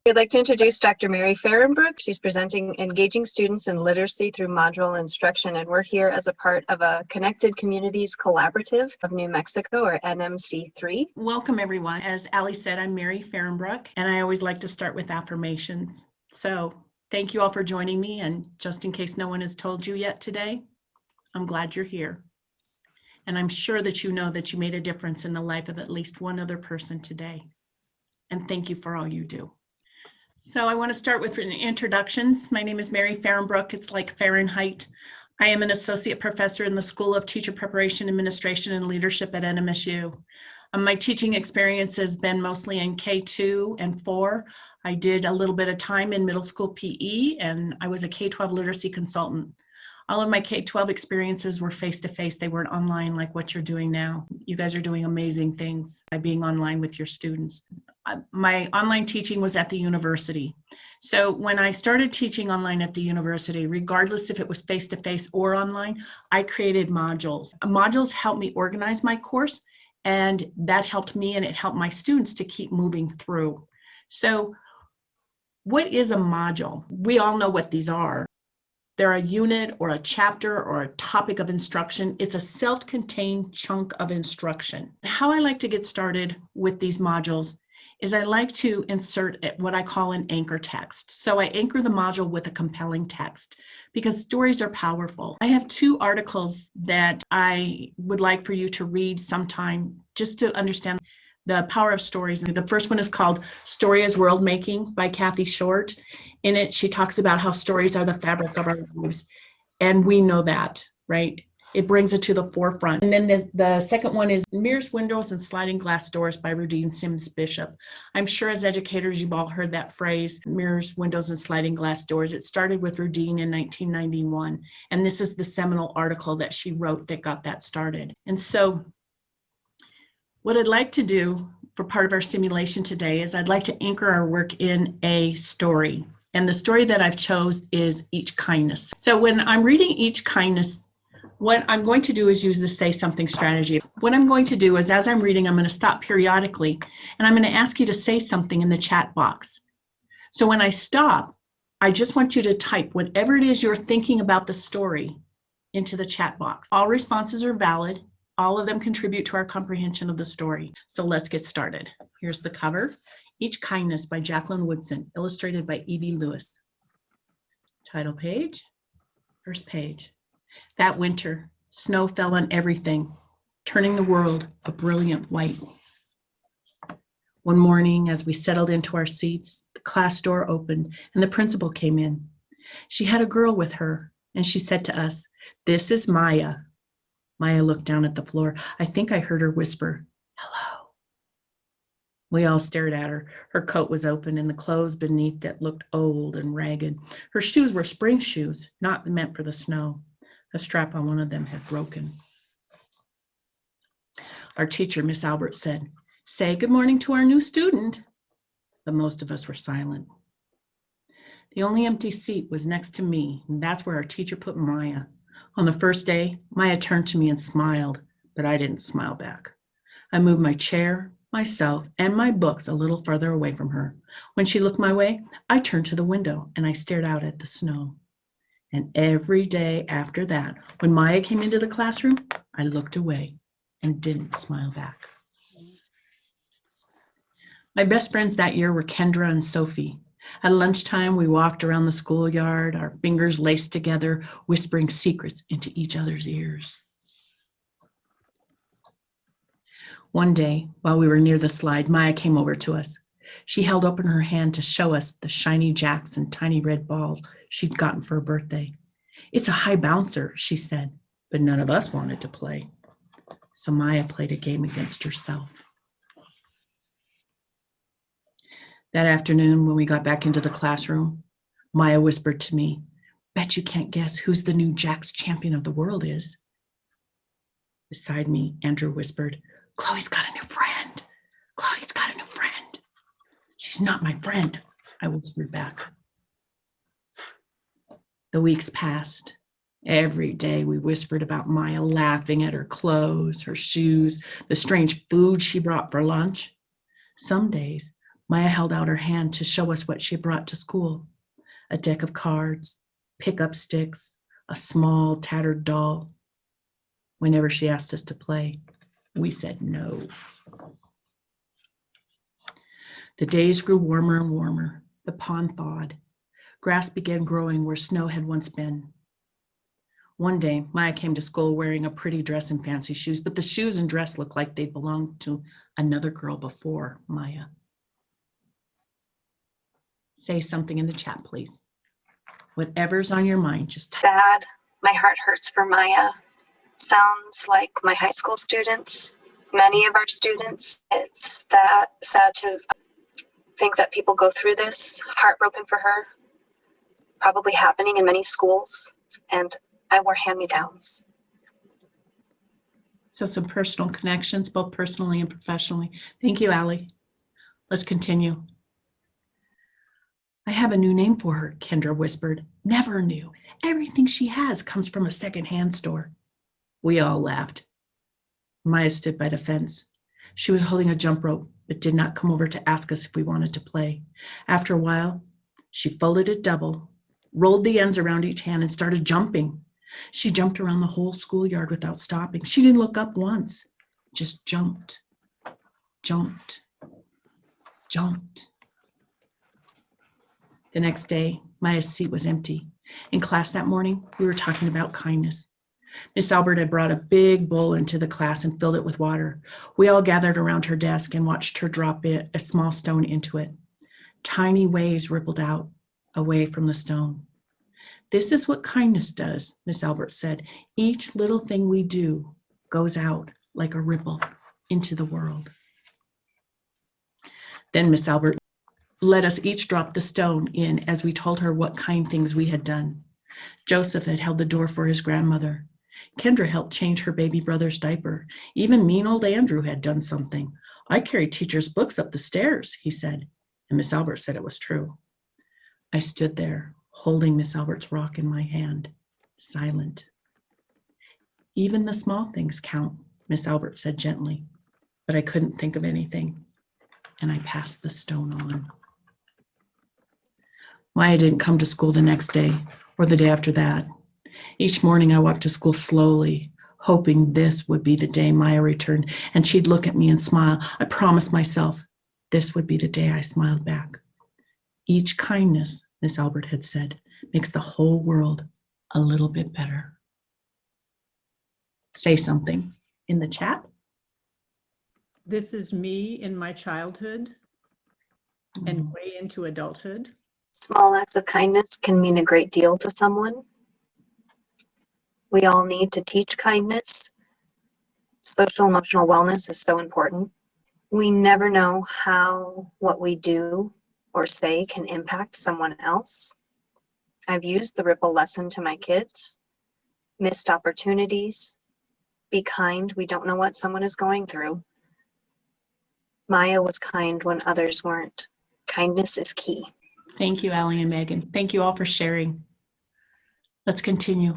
I'd like to introduce Dr. Mary Fahrenbrook. She's presenting Engaging Students in Literacy Through Module Instruction, and we're here as a part of a Connected Communities Collaborative of New Mexico, or NMC3. Welcome, everyone. As Ali said, I'm Mary Fahrenbrook, and I always like to start with affirmations. So thank you all for joining me, and just in case no one has told you yet today, I'm glad you're here. And I'm sure that you know that you made a difference in the life of at least one other person today. And thank you for all you do. So I want to start with introductions. My name is Mary Fahrenbrook. It's like Fahrenheit. I am an associate professor in the School of Teacher Preparation, Administration, and Leadership at NMSU. My teaching experience has been mostly in K2 and 4. I did a little bit of time in middle school PE, and I was a K-12 literacy consultant. All of my K-12 experiences were face-to-face. They weren't online like what you're doing now. You guys are doing amazing things by being online with your students. My online teaching was at the university. So when I started teaching online at the university, regardless if it was face-to-face or online, I created modules. Modules helped me organize my course, and that helped me and it helped my students to keep moving through. So what is a module? We all know what these are. They're a unit or a chapter or a topic of instruction. It's a self-contained chunk of instruction. How I like to get started with these modules is I like to insert what I call an anchor text. So I anchor the module with a compelling text because stories are powerful. I have 2 articles that I would like for you to read sometime just to understand the power of stories. The first one is called Story as World Making by Kathy Short. In it, she talks about how stories are the fabric of our lives. And we know that, right? It brings it to the forefront. And then the second one is Mirrors, Windows, and Sliding Glass Doors by Rudine Sims Bishop. I'm sure as educators, you've all heard that phrase, mirrors, windows, and sliding glass doors. It started with Rudine in 1991. And this is the seminal article that she wrote that got that started. And so what I'd like to do for part of our simulation today is I'd like to anchor our work in a story. And the story that I've chose is Each Kindness. So when I'm reading Each Kindness, what I'm going to do is use the say something strategy. What I'm going to do is as I'm reading, I'm going to stop periodically and I'm going to ask you to say something in the chat box. So when I stop, I just want you to type whatever it is you're thinking about the story into the chat box. All responses are valid. All of them contribute to our comprehension of the story. So let's get started. Here's the cover. Each Kindness by Jacqueline Woodson, illustrated by E.B. Lewis. Title page, first page. That winter, snow fell on everything, turning the world a brilliant white. One morning, as we settled into our seats, the class door opened and the principal came in. She had a girl with her, and she said to us, "This is Maya." Maya looked down at the floor. I think I heard her whisper, "Hello." We all stared at her. Her coat was open and the clothes beneath it looked old and ragged. Her shoes were spring shoes, not meant for the snow. A strap on one of them had broken. Our teacher, Miss Albert, said, "Say good morning to our new student." But most of us were silent. The only empty seat was next to me, and that's where our teacher put Maya. On the first day, Maya turned to me and smiled, but I didn't smile back. I moved my chair, myself, and my books a little farther away from her. When she looked my way, I turned to the window and I stared out at the snow. And every day after that, when Maya came into the classroom, I looked away and didn't smile back. My best friends that year were Kendra and Sophie. At lunchtime, we walked around the schoolyard, our fingers laced together, whispering secrets into each other's ears. One day, while we were near the slide, Maya came over to us. She held open her hand to show us the shiny jacks and tiny red ball she'd gotten for her birthday. "It's a high bouncer," she said, but none of us wanted to play. So Maya played a game against herself. That afternoon, when we got back into the classroom, Maya whispered to me, "Bet you can't guess who's the new Jacks champion of the world is." Beside me, Andrew whispered, "Chloe's got a new friend. Chloe's got a new friend." "She's not my friend," I whispered back. The weeks passed. Every day we whispered about Maya, laughing at her clothes, her shoes, the strange food she brought for lunch. Some days, Maya held out her hand to show us what she had brought to school: a deck of cards, pickup sticks, a small tattered doll. Whenever she asked us to play, we said no. The days grew warmer and warmer. The pond thawed. Grass began growing where snow had once been. One day, Maya came to school wearing a pretty dress and fancy shoes, but the shoes and dress looked like they'd belonged to another girl before Maya. Say something in the chat, please. Whatever's on your mind, just type. Sad. My heart hurts for Maya. Sounds like my high school students, many of our students. It's that sad to think that people go through this. Heartbroken for her. Probably happening in many schools. And I wore hand-me-downs. So some personal connections, both personally and professionally. Thank you, Allie. Let's continue. I have a new name for her, Kendra whispered. Never new. Everything she has comes from a secondhand store. We all laughed. Maya stood by the fence. She was holding a jump rope, but did not come over to ask us if we wanted to play. After a while, she folded it double, rolled the ends around each hand, and started jumping. She jumped around the whole schoolyard without stopping. She didn't look up once, just jumped, jumped, jumped. The next day, Maya's seat was empty. In class that morning, we were talking about kindness. Miss Albert had brought a big bowl into the class and filled it with water. We all gathered around her desk and watched her drop a small stone into it. Tiny waves rippled out, away from the stone. This is what kindness does, Miss Albert said. Each little thing we do goes out like a ripple into the world. Then Miss Albert let us each drop the stone in as we told her what kind things we had done. Joseph had held the door for his grandmother. Kendra helped change her baby brother's diaper. Even mean old Andrew had done something. I carried teacher's books up the stairs, he said, and Miss Albert said it was true. I stood there, holding Miss Albert's rock in my hand, silent. Even the small things count, Miss Albert said gently, but I couldn't think of anything, and I passed the stone on. Maya didn't come to school the next day or the day after that. Each morning I walked to school slowly, hoping this would be the day Maya returned and she'd look at me and smile. I promised myself this would be the day I smiled back. Each kindness, Miss Albert had said, makes the whole world a little bit better. Say something in the chat. This is me in my childhood and way into adulthood. Small acts of kindness can mean a great deal to someone. We all need to teach kindness. Social emotional wellness is so important. We never know how what we do or say can impact someone else. I've used the ripple lesson to my kids. Missed opportunities. Be kind. We don't know what someone is going through. Maya was kind when others weren't. Kindness is key. Thank you, Allie and Megan. Thank you all for sharing. Let's continue.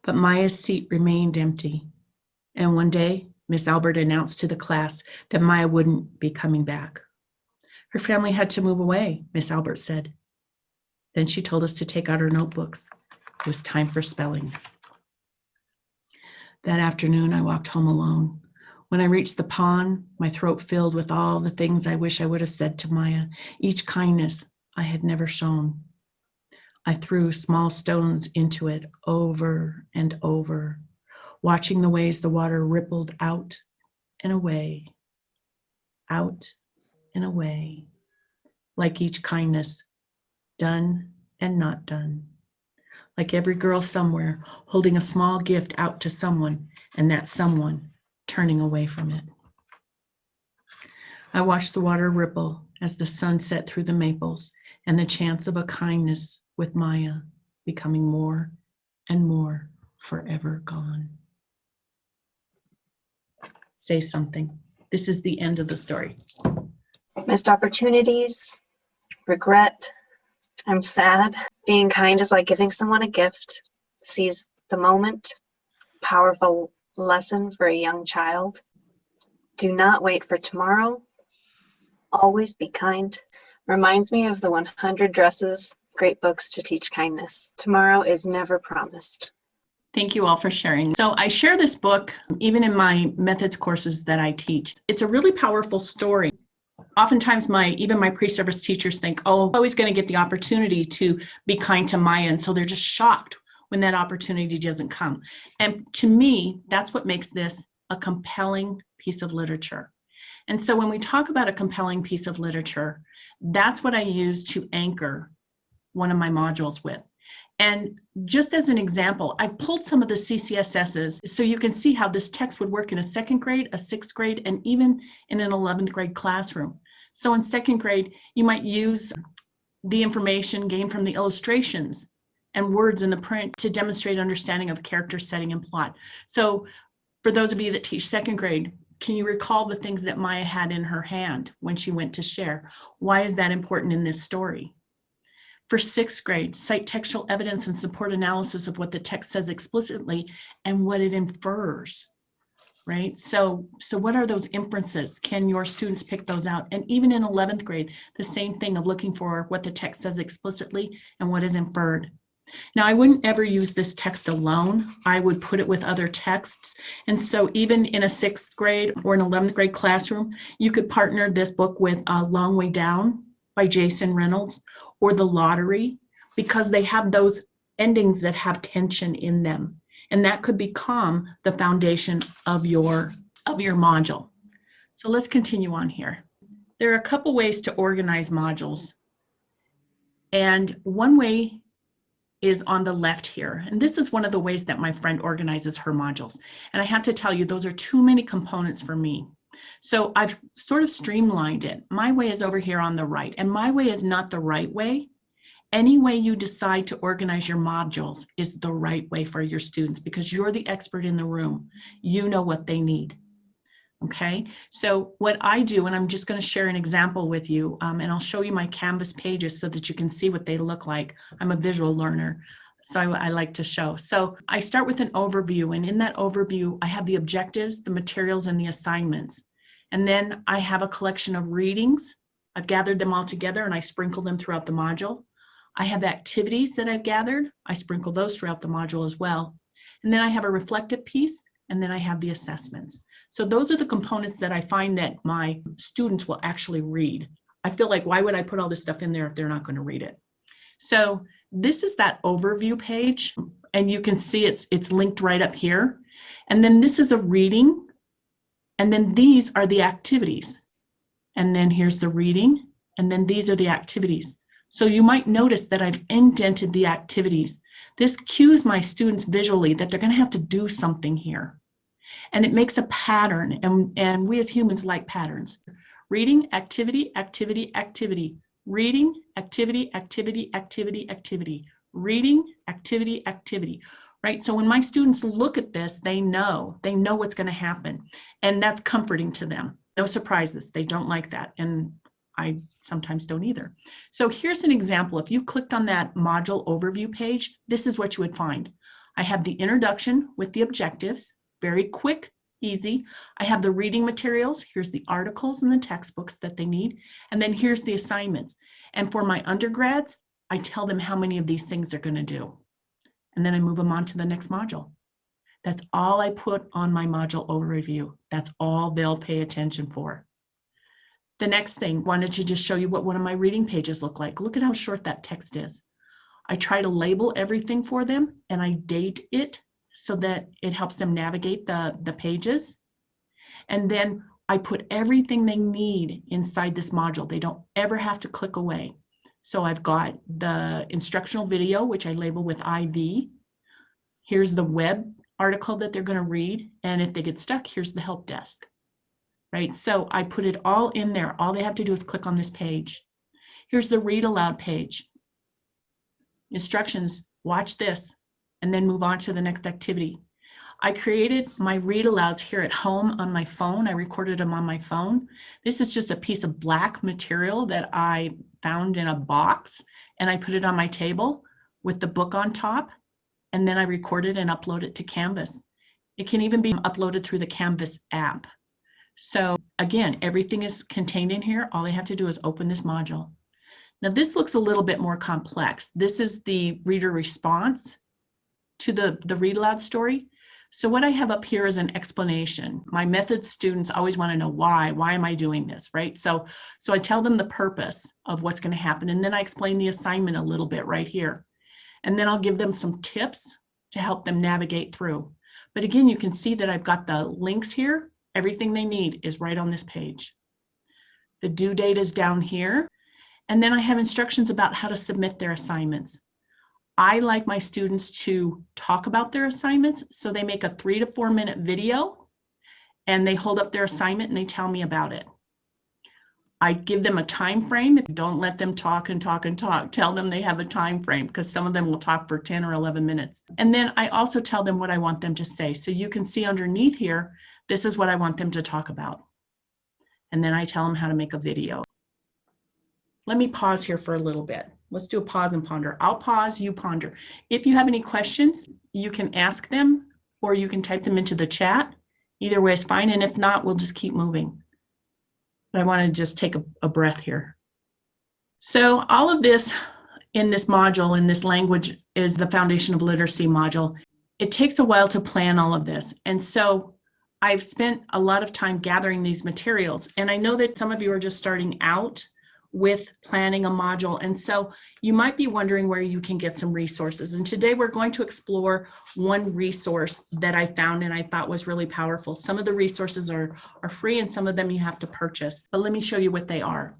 But Maya's seat remained empty. And one day, Miss Albert announced to the class that Maya wouldn't be coming back. Her family had to move away, Miss Albert said. Then she told us to take out our notebooks. It was time for spelling. That afternoon, I walked home alone. When I reached the pond, my throat filled with all the things I wish I would have said to Maya, each kindness I had never shown. I threw small stones into it over and over, watching the ways the water rippled out and away, like each kindness, done and not done. Like every girl somewhere holding a small gift out to someone, and that someone turning away from it. I watched the water ripple as the sun set through the maples, and the chance of a kindness with Maya becoming more and more forever gone. Say something. This is the end of the story. Missed opportunities, regret. I'm sad. Being kind is like giving someone a gift. Seize the moment. Always be kind. Reminds me of the 100 dresses, great books to teach kindness. Tomorrow is never promised. Thank you all for sharing. So I share this book even in my methods courses that I teach. It's a really powerful story. Oftentimes even my pre-service teachers think, oh, I'm always going to get the opportunity to be kind to Maya. And so they're just shocked when that opportunity doesn't come. And to me, that's what makes this a compelling piece of literature. And so when we talk about a compelling piece of literature, that's what I use to anchor one of my modules with. And just as an example, I pulled some of the CCSSs so you can see how this text would work in a 2nd grade, a 6th grade, and even in an 11th grade classroom. So in 2nd grade, you might use the information gained from the illustrations and words in the print to demonstrate understanding of character, setting, and plot. So for those of you that teach 2nd grade, can you recall the things that Maya had in her hand when she went to share? Why is that important in this story? For 6th grade, cite textual evidence and support analysis of what the text says explicitly and what it infers, right? So what are those inferences? Can your students pick those out? And even in 11th grade, the same thing of looking for what the text says explicitly and what is inferred. Now, I wouldn't ever use this text alone. I would put it with other texts. And so even in a 6th grade or an 11th grade classroom, you could partner this book with A Long Way Down by Jason Reynolds or The Lottery, because they have those endings that have tension in them. And that could become the foundation of your module. So let's continue on here. There are a couple ways to organize modules. And one way is on the left here. And this is one of the ways that my friend organizes her modules. And I have to tell you, those are too many components for me. So I've sort of streamlined it. My way is over here on the right, and my way is not the right way. Any way you decide to organize your modules is the right way for your students because you're the expert in the room. You know what they need. Okay, so what I do, and I'm just going to share an example with you, and I'll show you my Canvas pages so that you can see what they look like. I'm a visual learner, so I like to show. So I start with an overview, and in that overview, I have the objectives, the materials, and the assignments. And then I have a collection of readings. I've gathered them all together, and I sprinkle them throughout the module. I have activities that I've gathered. I sprinkle those throughout the module as well. And then I have a reflective piece, and then I have the assessments. So those are the components that I find that my students will actually read. I feel like, why would I put all this stuff in there if they're not going to read it? So this is that overview page, and you can see it's linked right up here. And then this is a reading, and then these are the activities. And then here's the reading, and then these are the activities. So you might notice that I've indented the activities. This cues my students visually that they're going to have to do something here. And it makes a pattern, and we as humans like patterns. Reading, activity, activity, activity. Reading, activity, activity, activity, activity. Reading, activity, activity. Right? So when my students look at this, they know what's going to happen. And that's comforting to them. No surprises. They don't like that. And I sometimes don't either. So here's an example. If you clicked on that module overview page, this is what you would find. I have the introduction with the objectives, very quick, easy. I have the reading materials. Here's the articles and the textbooks that they need. And then here's the assignments. And for my undergrads, I tell them how many of these things they're going to do. And then I move them on to the next module. That's all I put on my module overview. That's all they'll pay attention for. The next thing, wanted to just show you what one of my reading pages look like. Look at how short that text is. I try to label everything for them, and I date it so that it helps them navigate the pages. And then I put everything they need inside this module. They don't ever have to click away. So I've got the instructional video, which I label with IV. Here's the web article that they're going to read. And if they get stuck, here's the help desk. Right? So I put it all in there. All they have to do is click on this page. Here's the read aloud page. Instructions, watch this, and then move on to the next activity. I created my read alouds here at home on my phone. I recorded them on my phone. This is just a piece of black material that I found in a box, and I put it on my table with the book on top, and then I recorded and uploaded it to Canvas. It can even be uploaded through the Canvas app. So again, everything is contained in here. All they have to do is open this module. Now this looks a little bit more complex. This is the reader response to the read aloud story. So what I have up here is an explanation. My method students always want to know why am I doing this, right? So I tell them the purpose of what's going to happen, and then I explain the assignment a little bit right here. And then I'll give them some tips to help them navigate through. But again, you can see that I've got the links here. Everything they need is right on this page. The due date is down here. And then I have instructions about how to submit their assignments. I like my students to talk about their assignments, so they make a 3 to 4 minute video and they hold up their assignment and they tell me about it. I give them a time frame. Don't let them talk and talk and talk. Tell them they have a time frame, because some of them will talk for 10 or 11 minutes. And then I also tell them what I want them to say. So you can see underneath here, this is what I want them to talk about. And then I tell them how to make a video. Let me pause here for a little bit. Let's do a pause and ponder. I'll pause, you ponder. If you have any questions, you can ask them or you can type them into the chat. Either way is fine. And if not, we'll just keep moving. But I want to just take a breath here. So all of this in this module, in this language, is the Foundation of Literacy module. It takes a while to plan all of this. And so I've spent a lot of time gathering these materials. And I know that some of you are just starting out with planning a module. And so you might be wondering where you can get some resources. And today we're going to explore one resource that I found and I thought was really powerful. Some of the resources are free and some of them you have to purchase, but let me show you what they are.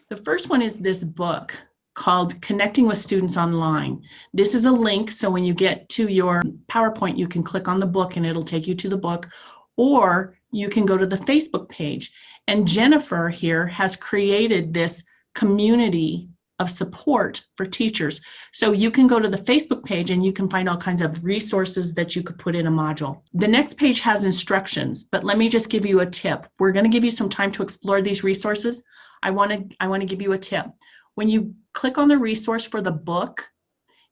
The first one is this book called Connecting with Students Online. This is a link, so when you get to your PowerPoint, you can click on the book and it'll take you to the book, or you can go to the Facebook page. And Jennifer here has created this community of support for teachers. So you can go to the Facebook page and you can find all kinds of resources that you could put in a module. The next page has instructions, but let me just give you a tip. We're going to give you some time to explore these resources. I want to give you a tip. When you click on the resource for the book,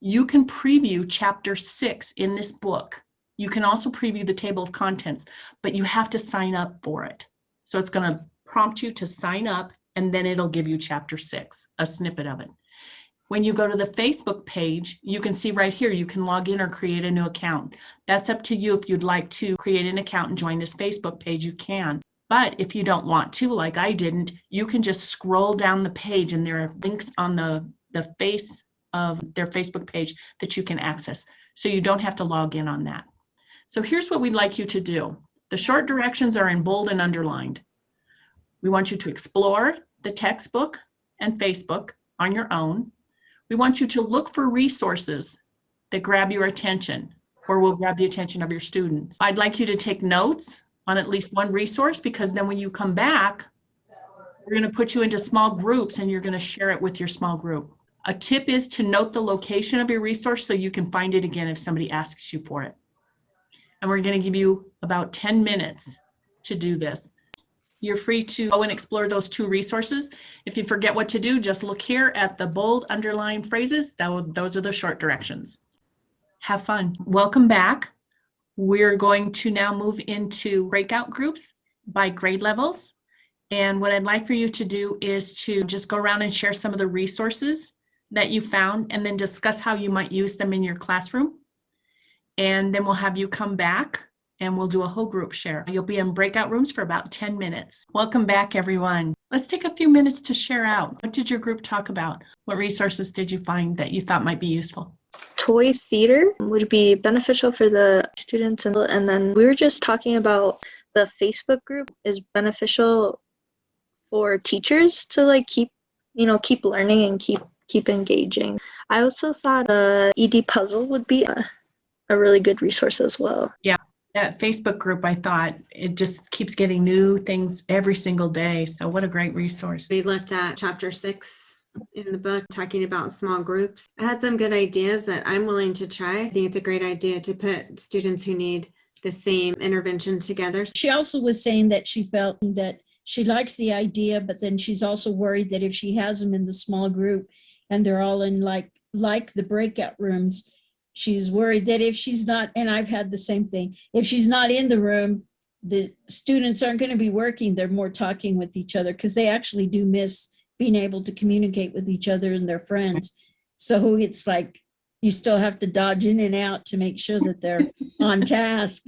you can preview chapter 6 in this book. You can also preview the table of contents, but you have to sign up for it. So it's going to prompt you to sign up, and then it'll give you chapter 6, a snippet of it. When you go to the Facebook page, you can see right here, you can log in or create a new account. That's up to you. If you'd like to create an account and join this Facebook page, you can. But if you don't want to, like I didn't, you can just scroll down the page and there are links on the face of their Facebook page that you can access. So you don't have to log in on that. So here's what we'd like you to do. The short directions are in bold and underlined. We want you to explore the textbook and Facebook on your own. We want you to look for resources that grab your attention or will grab the attention of your students. I'd like you to take notes on at least one resource, because then when you come back, we're going to put you into small groups and you're going to share it with your small group. A tip is to note the location of your resource so you can find it again if somebody asks you for it. And we're going to give you about 10 minutes to do this. You're free to go and explore those 2 resources. If you forget what to do, just look here at the bold underlined phrases. Those are the short directions. Have fun. Welcome back. We're going to now move into breakout groups by grade levels. And what I'd like for you to do is to just go around and share some of the resources that you found and then discuss how you might use them in your classroom. And then we'll have you come back and we'll do a whole group share. You'll be in breakout rooms for about 10 minutes. Welcome back, everyone. Let's take a few minutes to share out. What did your group talk about? What resources did you find that you thought might be useful? Toy theater would be beneficial for the students, and then we were just talking about the Facebook group is beneficial for teachers to keep learning and keep engaging. I also thought the ED puzzle would be a really good resource as well. Yeah, that Facebook group, I thought it just keeps getting new things every single day. So what a great resource. We looked at chapter 6 in the book, talking about small groups. I had some good ideas that I'm willing to try. I think it's a great idea to put students who need the same intervention together. She also was saying that she felt that she likes the idea, but then she's also worried that if she has them in the small group and they're all in like the breakout rooms, she's worried that if she's not, and I've had the same thing, if she's not in the room, the students aren't going to be working, they're more talking with each other because they actually do miss being able to communicate with each other and their friends. So it's like you still have to dodge in and out to make sure that they're on task.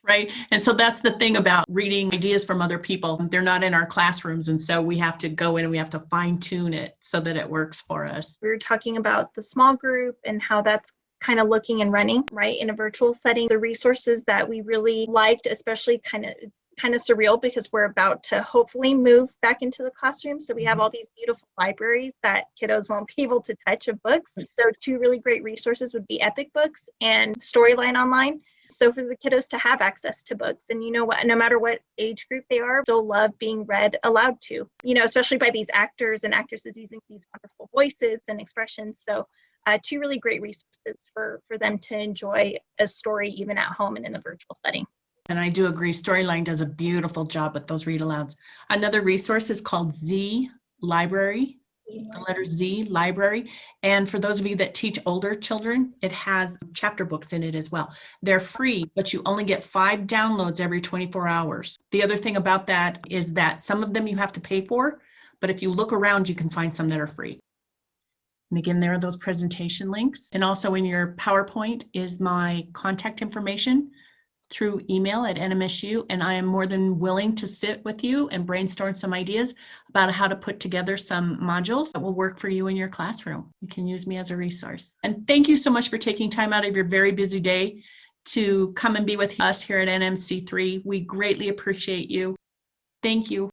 Right. And so that's the thing about reading ideas from other people. They're not in our classrooms. And so we have to go in and we have to fine tune it so that it works for us. We were talking about the small group and how that's kind of looking and running, right, in a virtual setting. The resources that we really liked, especially it's kind of surreal because we're about to hopefully move back into the classroom. So we have all these beautiful libraries that kiddos won't be able to touch of books. So two really great resources would be Epic Books and Storyline Online. So for the kiddos to have access to books, and you know what, no matter what age group they are, they'll love being read aloud to, especially by these actors and actresses using these wonderful voices and expressions. So two really great resources for them to enjoy a story even at home and in a virtual setting. And I do agree, Storyline does a beautiful job with those read alouds. Another resource is called Z Library, the letter Z Library. And for those of you that teach older children, it has chapter books in it as well. They're free, but you only get 5 downloads every 24 hours. The other thing about that is that some of them you have to pay for, but if you look around, you can find some that are free. And again, there are those presentation links. And also in your PowerPoint is my contact information through email at NMSU. And I am more than willing to sit with you and brainstorm some ideas about how to put together some modules that will work for you in your classroom. You can use me as a resource. And thank you so much for taking time out of your very busy day to come and be with us here at NMC3. We greatly appreciate you. Thank you.